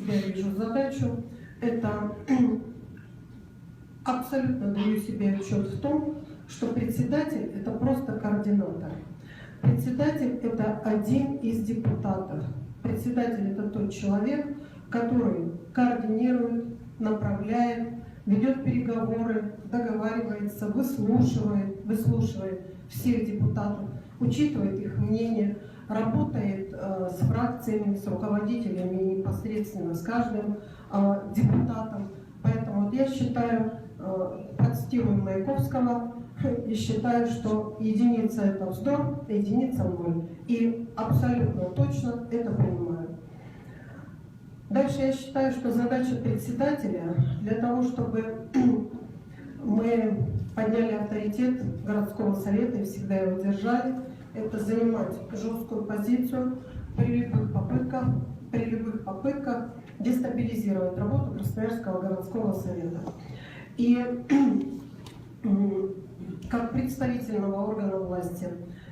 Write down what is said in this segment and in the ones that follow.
себя вижу задачу, это абсолютно даю себе отчет в том, что председатель – это просто координатор. Председатель – это один из депутатов. Председатель – это тот человек, который координирует, направляет, ведет переговоры, договаривается, выслушивает всех депутатов, учитывает их мнение, работает с фракциями, с руководителями непосредственно с каждым депутатом. Поэтому вот я считаю, процитирую Маяковского, и считаю, что единица – это вздор, единица – ноль. И абсолютно точно это понимаю. Дальше я считаю, что задача председателя для того, чтобы мы подняли авторитет городского совета и всегда его держали, это занимать жесткую позицию при любых попытках дестабилизировать работу Красноярского городского совета. И как представительного органа власти,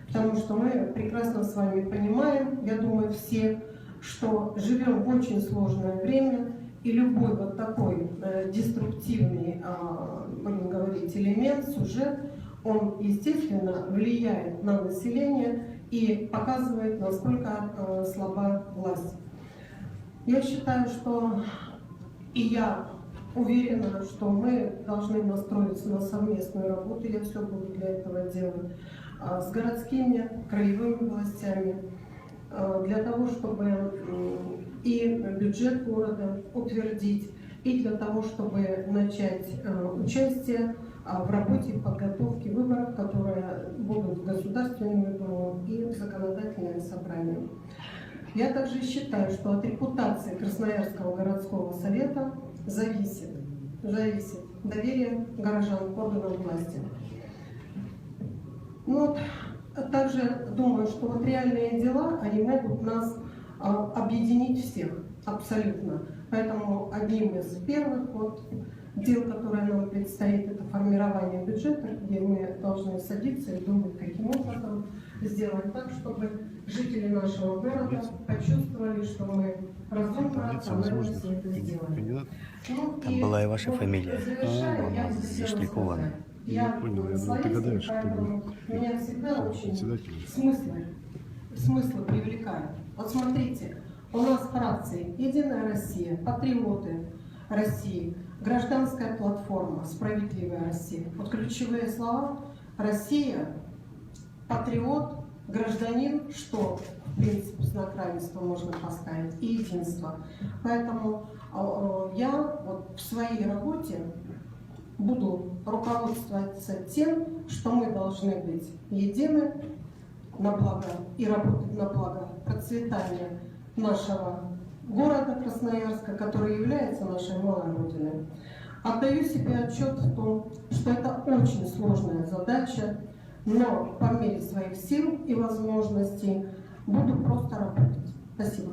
потому что мы прекрасно с вами понимаем, я думаю, все, что живем в очень сложное время, и любой вот такой деструктивный, будем говорить, элемент, сюжет, он, естественно, влияет на население и показывает, насколько слаба власть. Я считаю, что и я уверена, что мы должны настроиться на совместную работу, я все буду для этого делать, с городскими, краевыми властями, для того, чтобы и бюджет города утвердить, и для того, чтобы начать участие в работе и подготовке выборов, которые будут в Государственную Думу и в Законодательное собрание. Я также считаю, что от репутации Красноярского городского совета зависит доверие горожан к органам власти. Ну, вот, также думаю, что вот реальные дела, они могут нас объединить всех, абсолютно. Поэтому одним из первых дел, которые нам предстоит, это формирование бюджета, где мы должны садиться и думать, каким образом сделать так, чтобы жители нашего города почувствовали, что мы разумно, рационально все это сделаем. Там была и ваша фамилия. Зашликована. Я понял, я думал, ты гадаешь, кто был Меня всегда очень председателем. смыслы привлекают. Вот смотрите, у нас фракции «Единая Россия», «Патриоты России», «Гражданская платформа», «Справедливая Россия». Вот ключевые слова: Россия, патриот, гражданин, что в принципе знак равенства можно поставить, и единство. Поэтому я вот в своей работе буду руководствоваться тем, что мы должны быть едины на благо и работать на благо процветания нашего города Красноярска, который является нашей малой родиной. Отдаю себе отчет в том, что это очень сложная задача, но по мере своих сил и возможностей буду просто работать. Спасибо.